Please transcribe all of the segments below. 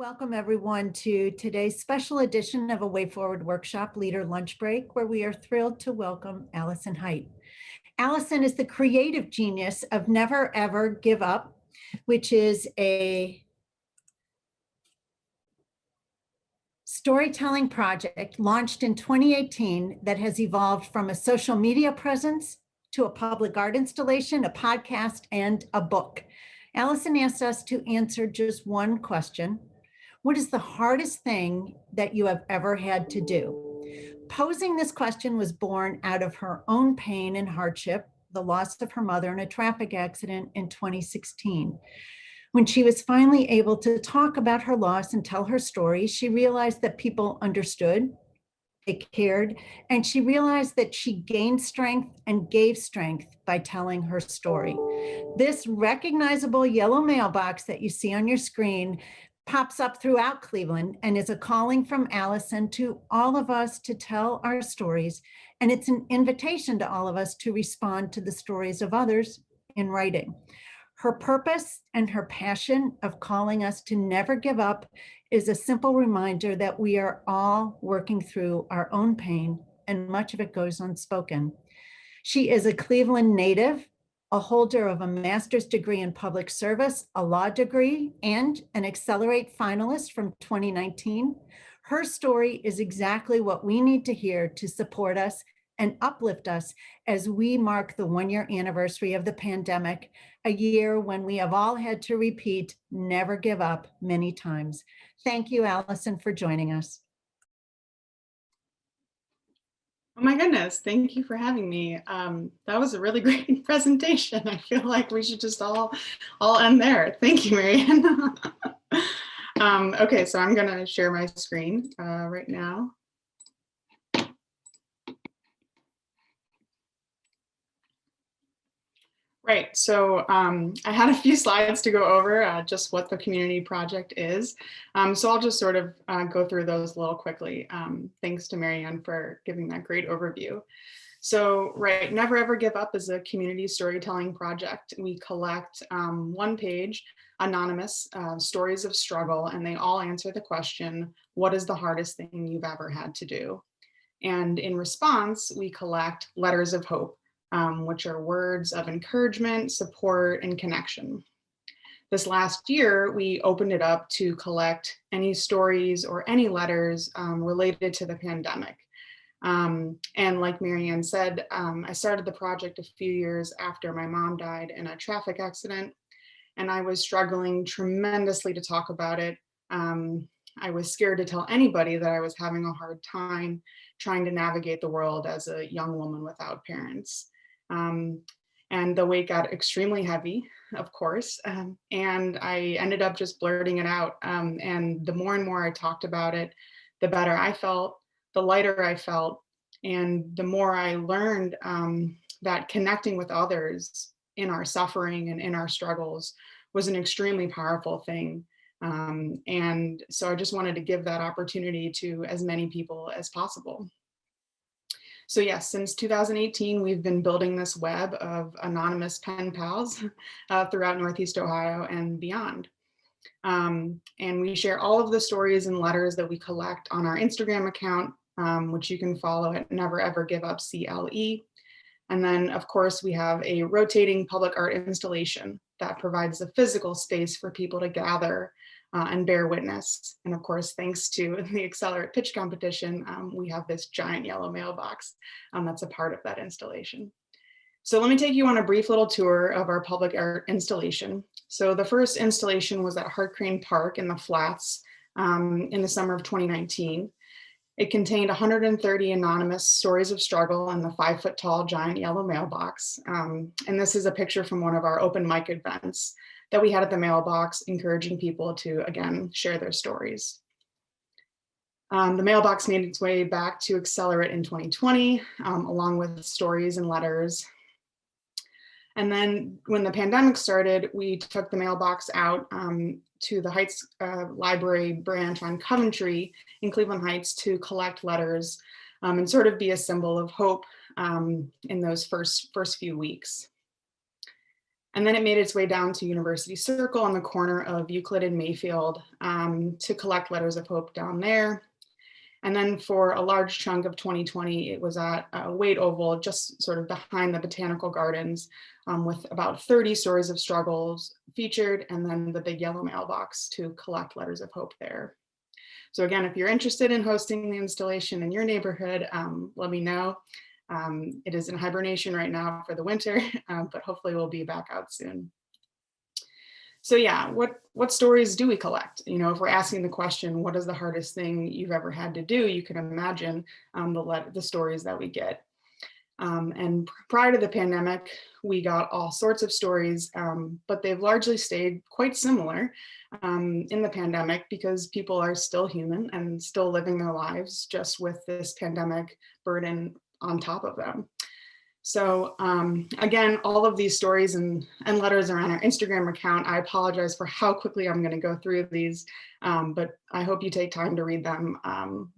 welcome everyone to today's special edition of a Way Forward Workshop Leader Lunch Break, where we are thrilled to welcome Allison Hite. Allison is the creative genius of Never Ever Give Up, which is a storytelling project launched in 2018 that has evolved from a social media presence to a public art installation, a podcast, and a book. Allison asked us to answer just one question. What is the hardest thing that you have ever had to do? Posing this question was born out of her own pain and hardship, the loss of her mother in a traffic accident in 2016. When she was finally able to talk about her loss and tell her story, she realized that people understood, they cared, and she realized that she gained strength and gave strength by telling her story. This recognizable yellow mailbox that you see on your screen pops up throughout Cleveland and is a calling from Allison to all of us to tell our stories. And it's an invitation to all of us to respond to the stories of others in writing. Her purpose and her passion of calling us to never give up is a simple reminder that we are all working through our own pain, and much of it goes unspoken. She is a Cleveland native, a holder of a master's degree in public service, a law degree, and an Accelerate finalist from 2019. Her story is exactly what we need to hear to support us and uplift us as we mark the 1-year anniversary of the pandemic, a year when we have all had to repeat, never give up many times. Thank you, Allison, for joining us. Oh my goodness, thank you for having me. That was a really great presentation. I feel like we should just all end there. Thank you, Marianne. Okay, so I'm gonna share my screen right now. Right, so I had a few slides to go over just what the community project is. So I'll just sort of go through those a little quickly. Thanks to Marianne for giving that great overview. So, right, Never Ever Give Up is a community storytelling project. We collect one-page anonymous stories of struggle, and they all answer the question, what is the hardest thing you've ever had to do? And in response, we collect letters of hope, which are words of encouragement, support, and connection. This last year, we opened it up to collect any stories or any letters related to the pandemic. And like Marianne said, I started the project a few years after my mom died in a traffic accident, and I was struggling tremendously to talk about it. I was scared to tell anybody that I was having a hard time trying to navigate the world as a young woman without parents. And the weight got extremely heavy, of course, and I ended up just blurting it out. And the more and more I talked about it, the better I felt, the lighter I felt, and the more I learned that connecting with others in our suffering and in our struggles was an extremely powerful thing. And so I just wanted to give that opportunity to as many people as possible. So yes, since 2018, we've been building this web of anonymous pen pals throughout Northeast Ohio and beyond. And we share all of the stories and letters that we collect on our Instagram account, which you can follow at Never Ever Give Up CLE. And then, of course, we have a rotating public art installation that provides a physical space for people to gather and bear witness. And of course, thanks to the Accelerate pitch competition, we have this giant yellow mailbox that's a part of that installation. So let me take you on a brief little tour of our public art installation. So the first installation was at Hart Crane Park in the Flats in the summer of 2019. It contained 130 anonymous stories of struggle in the 5-foot-tall giant yellow mailbox. And this is a picture from one of our open mic events that we had at the mailbox, encouraging people to, again, share their stories. The mailbox made its way back to Accelerate in 2020, along with stories and letters. And then when the pandemic started, we took the mailbox out to the Heights Library branch on Coventry in Cleveland Heights to collect letters and sort of be a symbol of hope in those first few weeks. And then it made its way down to University Circle on the corner of Euclid and Mayfield to collect letters of hope down there. And then for a large chunk of 2020, it was at Wade Oval, just sort of behind the Botanical Gardens, with about 30 stories of struggles featured, and then the big yellow mailbox to collect letters of hope there. So again, if you're interested in hosting the installation in your neighborhood, let me know. It is in hibernation right now for the winter, but hopefully we'll be back out soon. So yeah, what stories do we collect? You know, if we're asking the question, what is the hardest thing you've ever had to do? You can imagine the stories that we get. And prior to the pandemic, we got all sorts of stories, but they've largely stayed quite similar in the pandemic because people are still human and still living their lives just with this pandemic burden on top of them. So again, all of these stories and letters are on our Instagram account. I apologize for how quickly I'm going to go through these, but I hope you take time to read them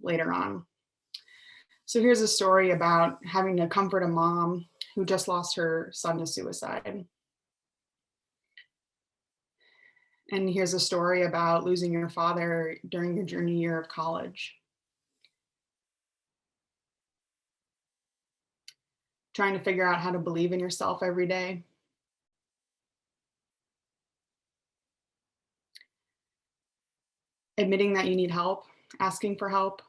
later on. So here's a story about having to comfort a mom who just lost her son to suicide. And here's a story about losing your father during your junior year of college. Trying to figure out how to believe in yourself every day. Admitting that you need help, asking for help.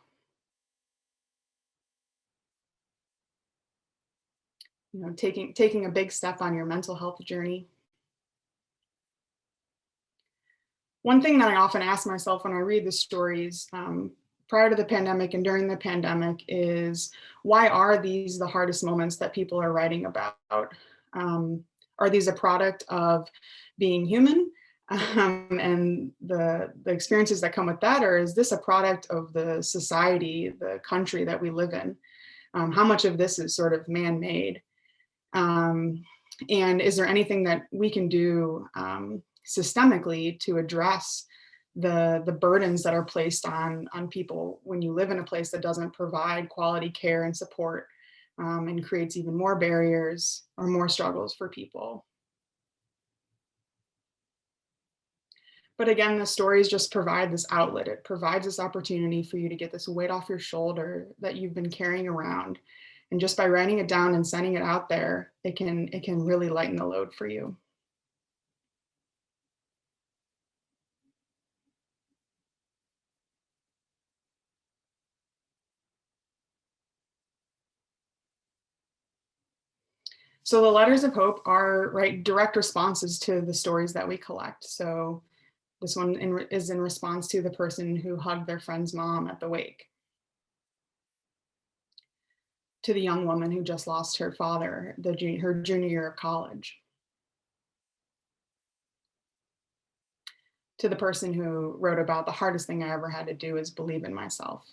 You know, taking a big step on your mental health journey. One thing that I often ask myself when I read the stories prior to the pandemic and during the pandemic is, why are these the hardest moments that people are writing about? Are these a product of being human and the experiences that come with that? Or is this a product of the society, the country that we live in? How much of this is sort of man-made? And is there anything that we can do systemically to address the burdens that are placed on people when you live in a place that doesn't provide quality care and support, and creates even more barriers or more struggles for people? But again, the stories just provide this outlet. It provides this opportunity for you to get this weight off your shoulder that you've been carrying around. And just by writing it down and sending it out there, it can really lighten the load for you. So the letters of hope are direct responses to the stories that we collect. So this one is in response to the person who hugged their friend's mom at the wake, to the young woman who just lost her father her junior year of college, to the person who wrote about the hardest thing I ever had to do is believe in myself.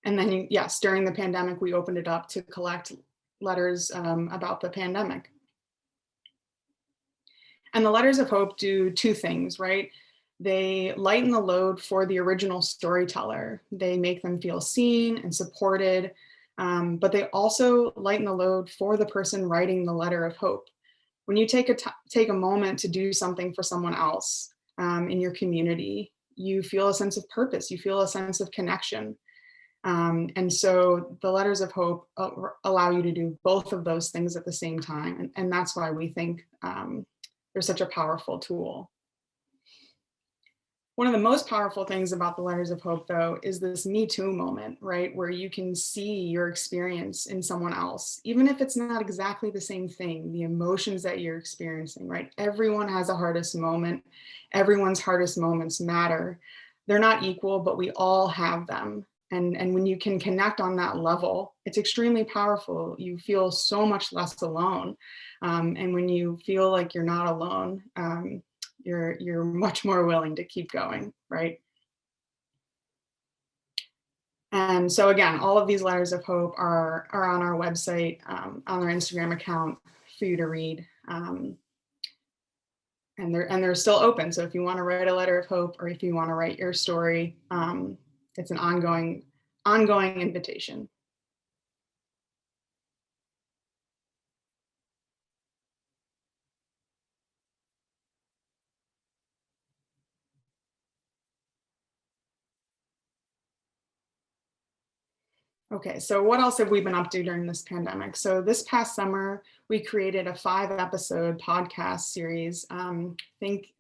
And then, yes, during the pandemic, we opened it up to collect letters about the pandemic. And the letters of hope do two things, right? They lighten the load for the original storyteller. They make them feel seen and supported, but they also lighten the load for the person writing the letter of hope. When you take a moment to do something for someone else in your community, you feel a sense of purpose, you feel a sense of connection. And so the letters of hope allow you to do both of those things at the same time. And that's why we think they're such a powerful tool. One of the most powerful things about the letters of hope, though, is this Me Too moment, right? Where you can see your experience in someone else, even if it's not exactly the same thing, the emotions that you're experiencing, right? Everyone has a hardest moment. Everyone's hardest moments matter. They're not equal, but we all have them. And when you can connect on that level, it's extremely powerful. You feel so much less alone. And when you feel like you're not alone, you're much more willing to keep going, right? And so again, all of these letters of hope are on our website, on our Instagram account for you to read. And they're still open. So if you want to write a letter of hope, or if you want to write your story, it's an ongoing invitation. Okay, so what else have we been up to during this pandemic? So this past summer, we created a 5-episode podcast series. Think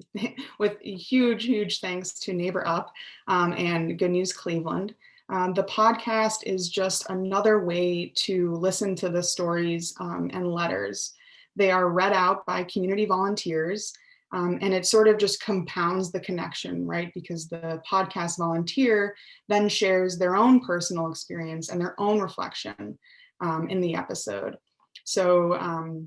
with huge thanks to Neighbor Up and Good News Cleveland. The podcast is just another way to listen to the stories and letters. They are read out by community volunteers. And it sort of just compounds the connection, right? Because the podcast volunteer then shares their own personal experience and their own reflection in the episode. So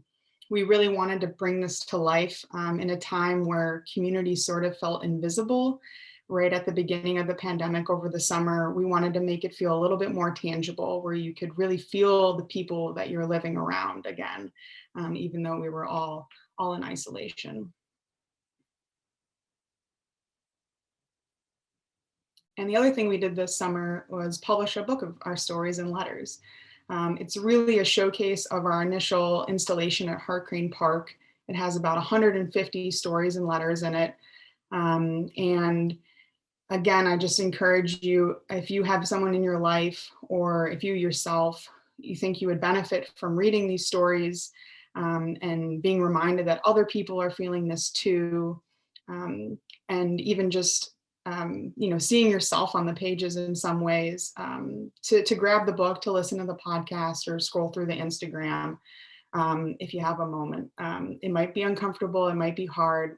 we really wanted to bring this to life in a time where community sort of felt invisible. Right at the beginning of the pandemic over the summer, we wanted to make it feel a little bit more tangible, where you could really feel the people that you're living around again, even though we were all in isolation. And the other thing we did this summer was publish a book of our stories and letters. It's really a showcase of our initial installation at Hart Crane Park. It has about 150 stories and letters in it. And again, I just encourage you, if you have someone in your life, or if you yourself, you think you would benefit from reading these stories and being reminded that other people are feeling this too, and even just seeing yourself on the pages in some ways, to grab the book, to listen to the podcast, or scroll through the Instagram if you have a moment. It might be uncomfortable, it might be hard,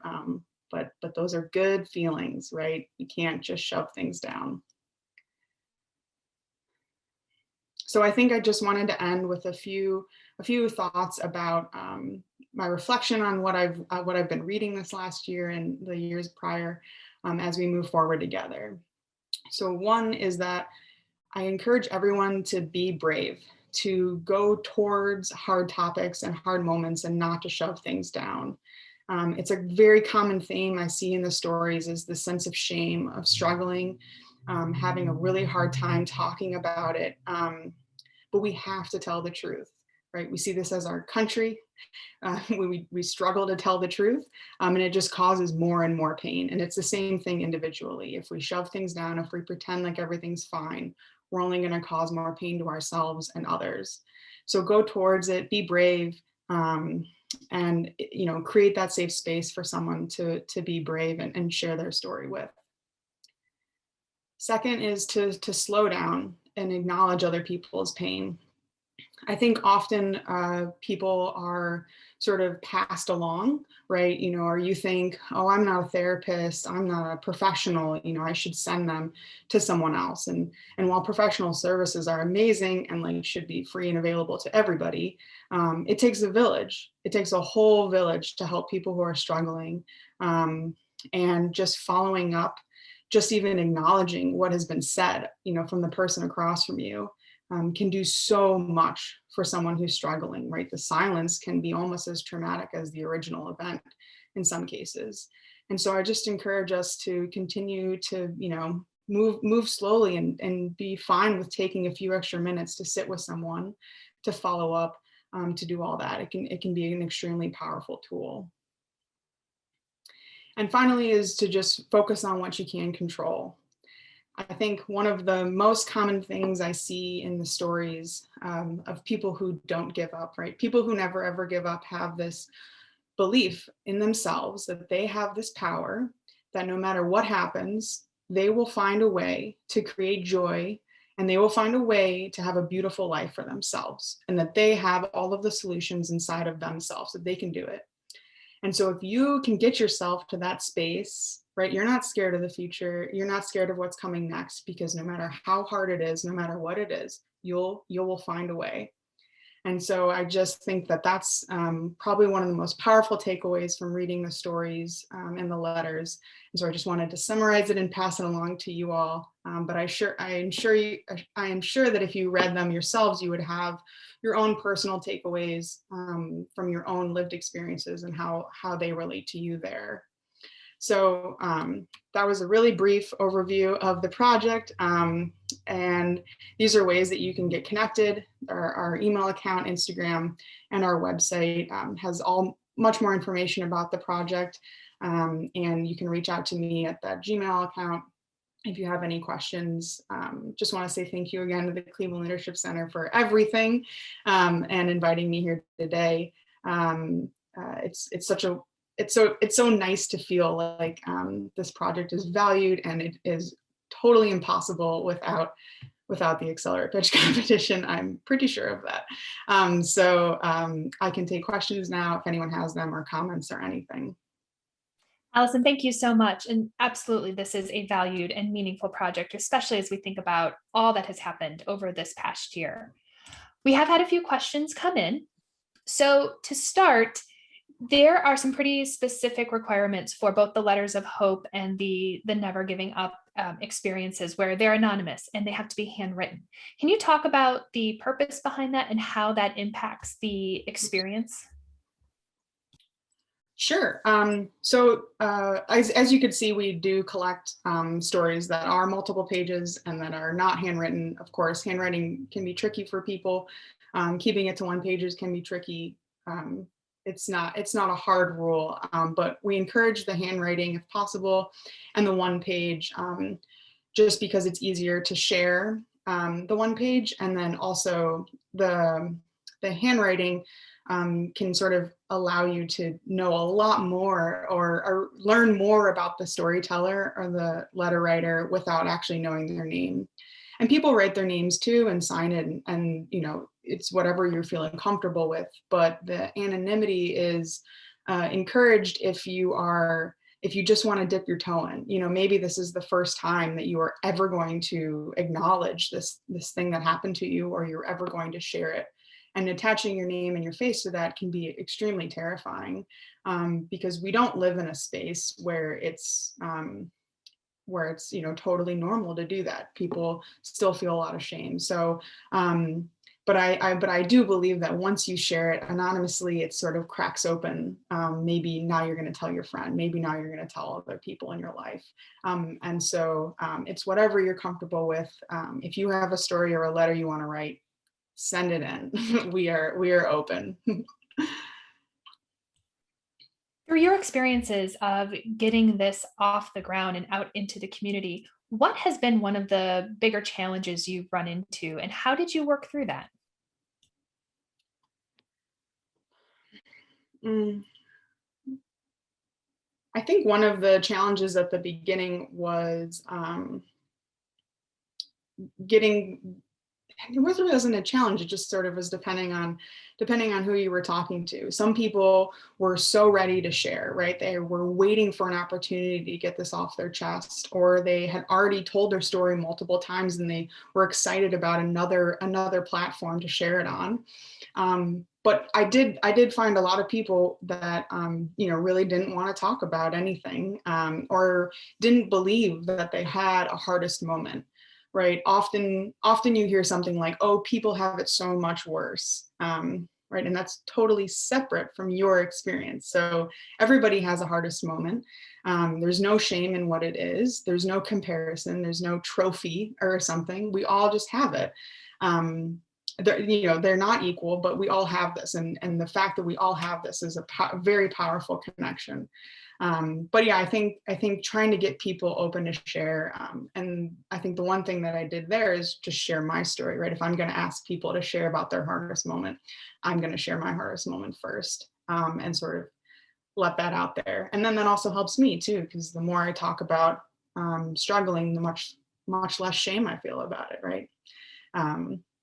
but those are good feelings, right? You can't just shove things down. So I think I just wanted to end with a few thoughts about my reflection on what I've been reading this last year and the years prior, as we move forward together. So one is that I encourage everyone to be brave, to go towards hard topics and hard moments, and not to shove things down. It's a very common theme I see in the stories, is the sense of shame, of struggling, having a really hard time talking about it. But we have to tell the truth, right? We see this as our country. We struggle to tell the truth, and it just causes more and more pain. And it's the same thing individually. If we shove things down, if we pretend like everything's fine, we're only going to cause more pain to ourselves and others. So go towards it, be brave, and create that safe space for someone to be brave and share their story with. Second is to slow down and acknowledge other people's pain. I think often people are sort of passed along, right? Or you think, oh, I'm not a therapist, I'm not a professional, I should send them to someone else. And while professional services are amazing and should be free and available to everybody, it takes a village. It takes a whole village to help people who are struggling. And just following up, just even acknowledging what has been said, from the person across from you, can do so much for someone who's struggling, right? The silence can be almost as traumatic as the original event in some cases. And so I just encourage us to continue to, move slowly and be fine with taking a few extra minutes to sit with someone, to follow up, to do all that. It can be an extremely powerful tool. And finally is to just focus on what you can control. I think one of the most common things I see in the stories of people who don't give up, right? People who never ever give up have this belief in themselves that they have this power, that no matter what happens, they will find a way to create joy, and they will find a way to have a beautiful life for themselves, and that they have all of the solutions inside of themselves, that they can do it. And so if you can get yourself to that space, right, you're not scared of the future, you're not scared of what's coming next, because no matter how hard it is, no matter what it is, you will find a way. And so I just think that that's probably one of the most powerful takeaways from reading the stories and the letters. And so I just wanted to summarize it and pass it along to you all. But I am sure that if you read them yourselves, you would have your own personal takeaways from your own lived experiences and how they relate to you there. So that was a really brief overview of the project. And these are ways that you can get connected. Our email account, Instagram, and our website has much more information about the project. And you can reach out to me at that Gmail account. if you have any questions. Just want to say thank you again to the Cleveland Leadership Center for everything, and inviting me here today. It's so nice to feel like this project is valued, and it is totally impossible without the Accelerate Pitch competition. I'm pretty sure of that. I can take questions now if anyone has them, or comments or anything. Allison, thank you so much. And absolutely, this is a valued and meaningful project, especially as we think about all that has happened over this past year. We have had a few questions come in. So to start, there are some pretty specific requirements for both the Letters of Hope and the Never Giving Up experiences, where they're anonymous and they have to be handwritten. Can you talk about the purpose behind that and how that impacts the experience? Sure. As you could see, we do collect stories that are multiple pages and that are not handwritten. Of course, handwriting can be tricky for people. Keeping it to one pages can be tricky. It's not a hard rule, but we encourage the handwriting if possible, and the one page, just because it's easier to share the one page, and then also the handwriting can sort of allow you to know a lot more, or learn more about the storyteller or the letter writer without actually knowing their name. And people write their names too and sign it, and it's whatever you're feeling comfortable with. But the anonymity is encouraged if you just want to dip your toe in. Maybe this is the first time that you are ever going to acknowledge this thing that happened to you, or you're ever going to share it. And attaching your name and your face to that can be extremely terrifying, because we don't live in a space where it's totally normal to do that. People still feel a lot of shame. So, but I do believe that once you share it anonymously, it sort of cracks open. Maybe now you're going to tell your friend. Maybe now you're going to tell other people in your life. And so it's whatever you're comfortable with. If you have a story or a letter you want to write, send it in. We are open. Through your experiences of getting this off the ground and out into the community, what has been one of the bigger challenges you've run into, and how did you work through that? I think one of the challenges at the beginning was it wasn't a challenge. It just sort of was depending on who you were talking to. Some people were so ready to share, right? They were waiting for an opportunity to get this off their chest, or they had already told their story multiple times and they were excited about another platform to share it on. But I did find a lot of people that really didn't want to talk about anything, or didn't believe that they had a hardest moment. Right. Often you hear something like, oh, people have it so much worse. Right. And that's totally separate from your experience. So everybody has a hardest moment. There's no shame in what it is. There's no comparison. There's no trophy or something. We all just have it. They're not equal, but we all have this. And the fact that we all have this is a very powerful connection. But yeah, I think trying to get people open to share, and I think the one thing that I did there is just share my story, right? If I'm going to ask people to share about their hardest moment, I'm going to share my hardest moment first, and sort of let that out there. And then that also helps me too, because the more I talk about struggling, the much less shame I feel about it, right?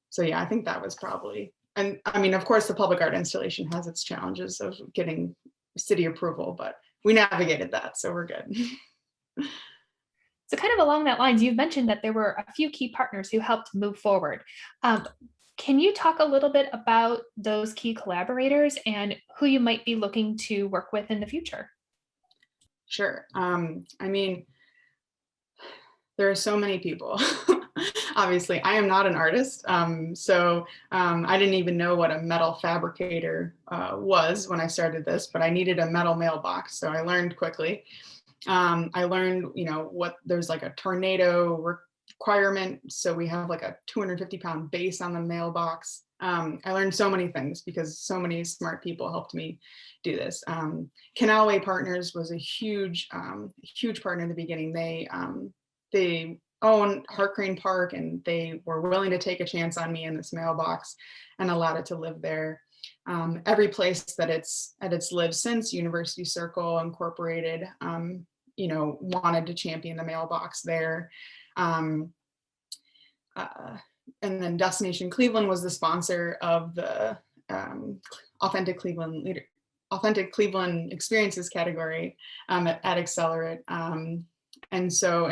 So yeah, I think that was probably, and I mean, of course, the public art installation has its challenges of getting city approval, but we navigated that, so we're good. So kind of along that lines, you've mentioned that there were a few key partners who helped move forward. Can you talk a little bit about those key collaborators and who you might be looking to work with in the future? Sure. I mean, there are so many people. Obviously, I am not an artist, so I didn't even know what a metal fabricator was when I started this, but I needed a metal mailbox, so I learned quickly. I learned, what there's like a tornado requirement, so we have like a 250-pound base on the mailbox. I learned so many things because so many smart people helped me do this. Canalway Partners was a huge partner in the beginning. they own Hartcrane Park, and they were willing to take a chance on me in this mailbox and allowed it to live there. Every place that it's lived since, University Circle Incorporated, wanted to champion the mailbox there. And then Destination Cleveland was the sponsor of the Authentic Cleveland Experiences category at Accelerate. And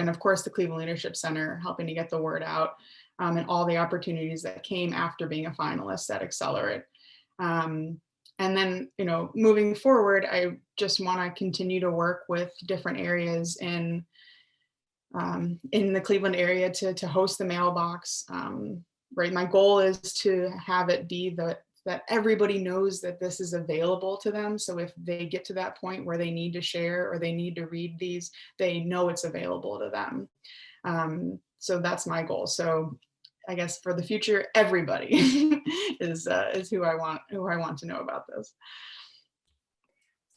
of course, the Cleveland Leadership Center helping to get the word out, and all the opportunities that came after being a finalist at Accelerate. And then, moving forward, I just want to continue to work with different areas in the Cleveland area to host the mailbox. Right, my goal is to have it be that everybody knows that this is available to them. So if they get to that point where they need to share or they need to read these, they know it's available to them. So that's my goal. So I guess for the future, everybody is who I want to know about this.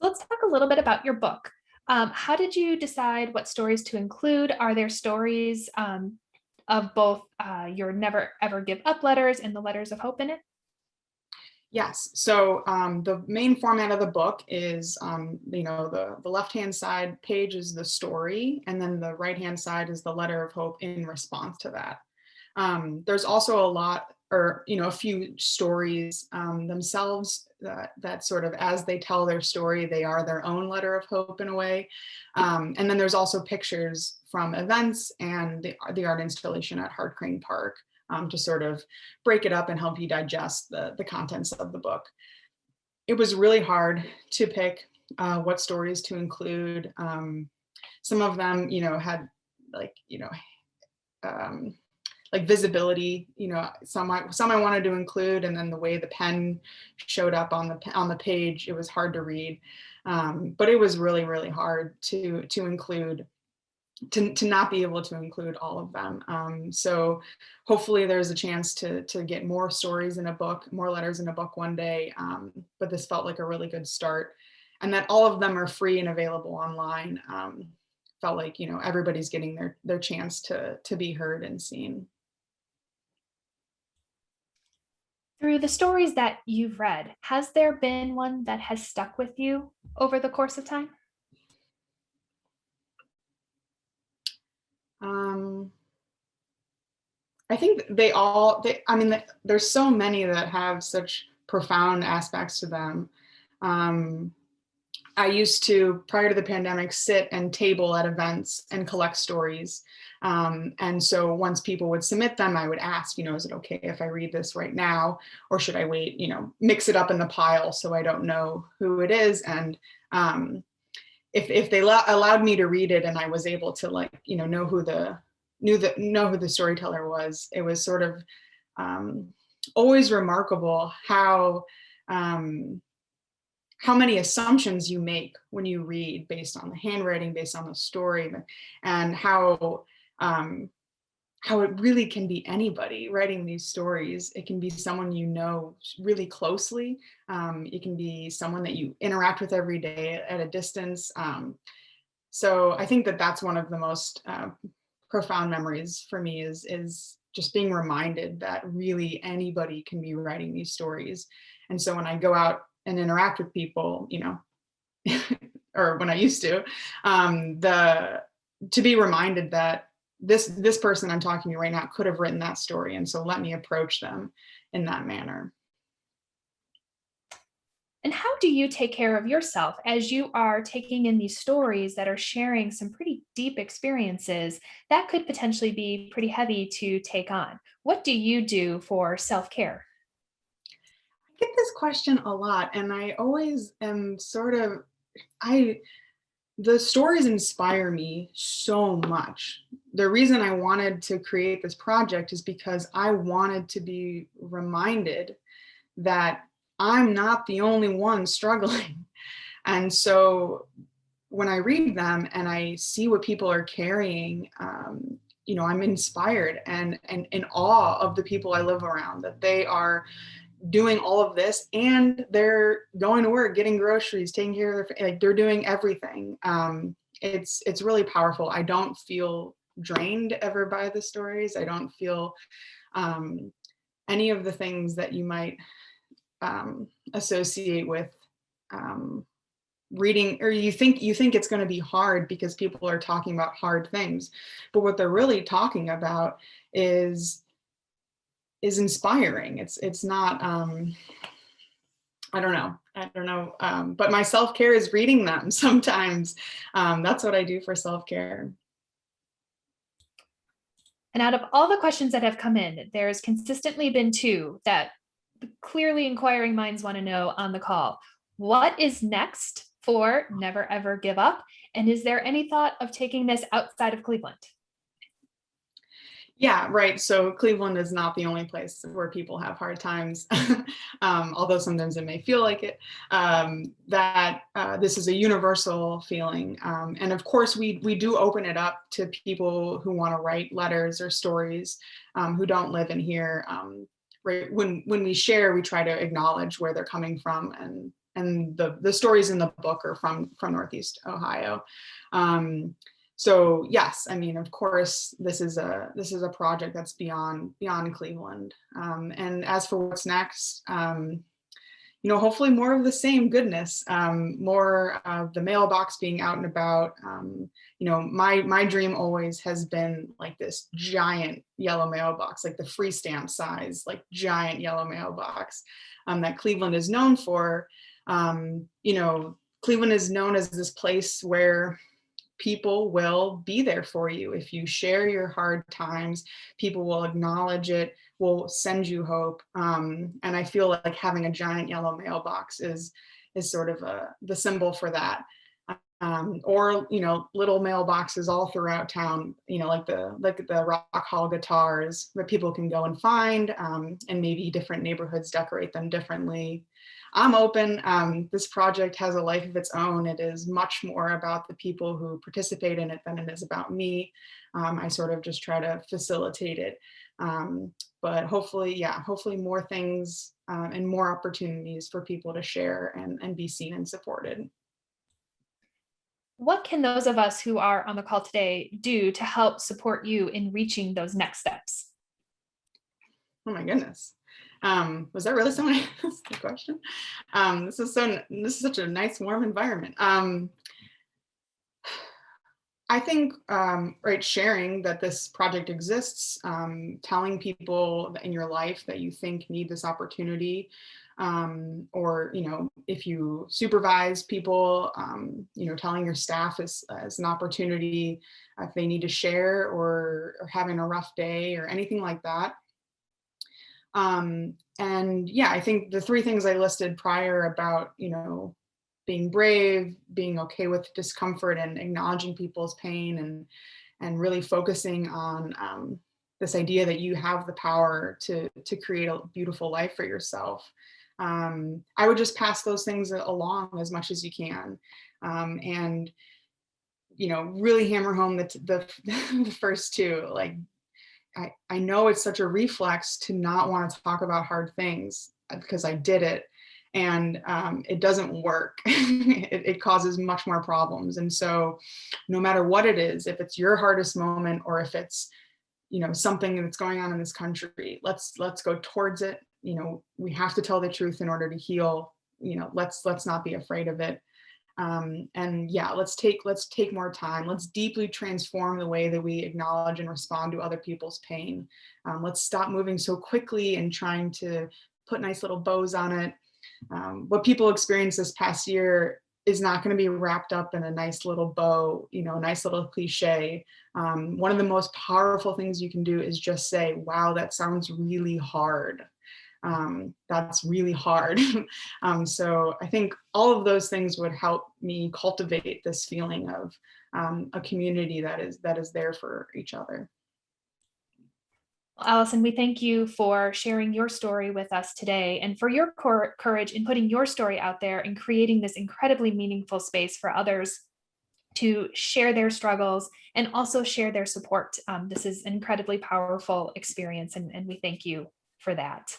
Let's talk a little bit about your book. How did you decide what stories to include? Are there stories of both your Never Ever Give Up letters and the letters of hope in it? Yes. So the main format of the book is, the left-hand side page is the story, and then the right-hand side is the letter of hope in response to that. There's also a few stories themselves that sort of, as they tell their story, they are their own letter of hope in a way. And then there's also pictures from events and the art installation at Hartcrane Park, to sort of break it up and help you digest the contents of the book. It was really hard to pick what stories to include. Some of them, had like visibility, some I wanted to include, and then the way the pen showed up on the page, it was hard to read. But it was really, really hard to include, to not be able to include all of them. So hopefully there's a chance to get more stories in a book, more letters in a book one day. But this felt like a really good start, and that all of them are free and available online. Felt like, everybody's getting their chance to be heard and seen. Through the stories that you've read, has there been one that has stuck with you over the course of time? I think there's so many that have such profound aspects to them. I used to, prior to the pandemic, sit and table at events and collect stories. And so once people would submit them, I would ask, is it okay if I read this right now, or should I wait, mix it up in the pile so I don't know who it is. And if they allowed me to read it and I was able to know who the storyteller was, it was sort of always remarkable how many assumptions you make when you read based on the handwriting, based on the story, and how it really can be anybody writing these stories. It can be someone really closely. It can be someone that you interact with every day at a distance. So I think that's one of the most profound memories for me is just being reminded that really anybody can be writing these stories. And so when I go out and interact with people, or when I used to be reminded that this person I'm talking to right now could have written that story. And so let me approach them in that manner. And how do you take care of yourself as you are taking in these stories that are sharing some pretty deep experiences that could potentially be pretty heavy to take on? What do you do for self-care? I get this question a lot, and I always am the stories inspire me so much. The reason I wanted to create this project is because I wanted to be reminded that I'm not the only one struggling. And so when I read them and I see what people are carrying, I'm inspired and in awe of the people I live around, that they are doing all of this and they're going to work, getting groceries, taking care of they're doing everything. It's really powerful. I don't feel drained ever by the stories. I don't feel any of the things that you might associate with reading, or you think it's going to be hard because people are talking about hard things, but what they're really talking about is inspiring. It's not I don't know, but my self-care is reading them sometimes. That's what I do for self-care. And out of all the questions that have come in, there's consistently been two that clearly inquiring minds want to know on the call. What is next for Never Ever Give Up? And is there any thought of taking this outside of Cleveland? Yeah, right. So Cleveland is not the only place where people have hard times, although sometimes it may feel like it, that this is a universal feeling. And of course, we do open it up to people who want to write letters or stories who don't live in here. Right. When we share, we try to acknowledge where they're coming from, and the stories in the book are from Northeast Ohio. So yes, I mean, of course, this is a project that's beyond Cleveland. And as for what's next, hopefully more of the same goodness, more of the mailbox being out and about. My dream always has been like this giant yellow mailbox, like the free stamp size, like giant yellow mailbox that Cleveland is known for. Cleveland is known as this place where people will be there for you. If you share your hard times, people will acknowledge it, will send you hope. And I feel like having a giant yellow mailbox is sort of the symbol for that. Or little mailboxes all throughout town, like the Rock Hall guitars that people can go and find, and maybe different neighborhoods decorate them differently. I'm open. This project has a life of its own. It is much more about the people who participate in it than it is about me. I sort of just try to facilitate it. But hopefully more things and more opportunities for people to share and be seen and supported. What can those of us who are on the call today do to help support you in reaching those next steps? Oh my goodness. Was that really someone asked the question? This is such a nice, warm environment. I think, sharing that this project exists, telling people in your life that you think need this opportunity, or, if you supervise people, telling your staff as an opportunity if they need to share or having a rough day or anything like that. And yeah, I think the three things I listed prior about, being brave, being okay with discomfort and acknowledging people's pain and really focusing on this idea that you have the power to create a beautiful life for yourself. I would just pass those things along as much as you can. And, really hammer home the first two, like, I know it's such a reflex to not want to talk about hard things because I did it, and it doesn't work. It causes much more problems. And so no matter what it is, if it's your hardest moment or if it's, something that's going on in this country, let's go towards it. We have to tell the truth in order to heal. Let's not be afraid of it. And yeah, let's take more time. Let's deeply transform the way that we acknowledge and respond to other people's pain. Let's stop moving so quickly and trying to put nice little bows on it. What people experienced this past year is not going to be wrapped up in a nice little bow, a nice little cliche. One of the most powerful things you can do is just say, wow, that sounds really hard. That's really hard. So I think all of those things would help me cultivate this feeling of a community that is there for each other. Well, Allison, we thank you for sharing your story with us today and for your courage in putting your story out there and creating this incredibly meaningful space for others to share their struggles and also share their support. This is an incredibly powerful experience, and we thank you for that.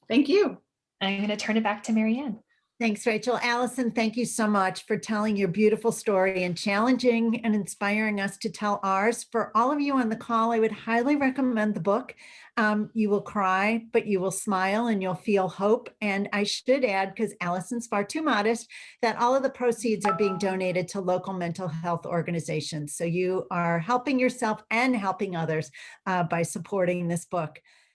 Thank you. I'm going to turn it back to Marianne. Thanks, Rachel. Allison, thank you so much for telling your beautiful story and challenging and inspiring us to tell ours. For all of you on the call, I would highly recommend the book. You will cry, but you will smile and you'll feel hope. And I should add, because Allison's far too modest, that all of the proceeds are being donated to local mental health organizations. So you are helping yourself and helping others by supporting this book.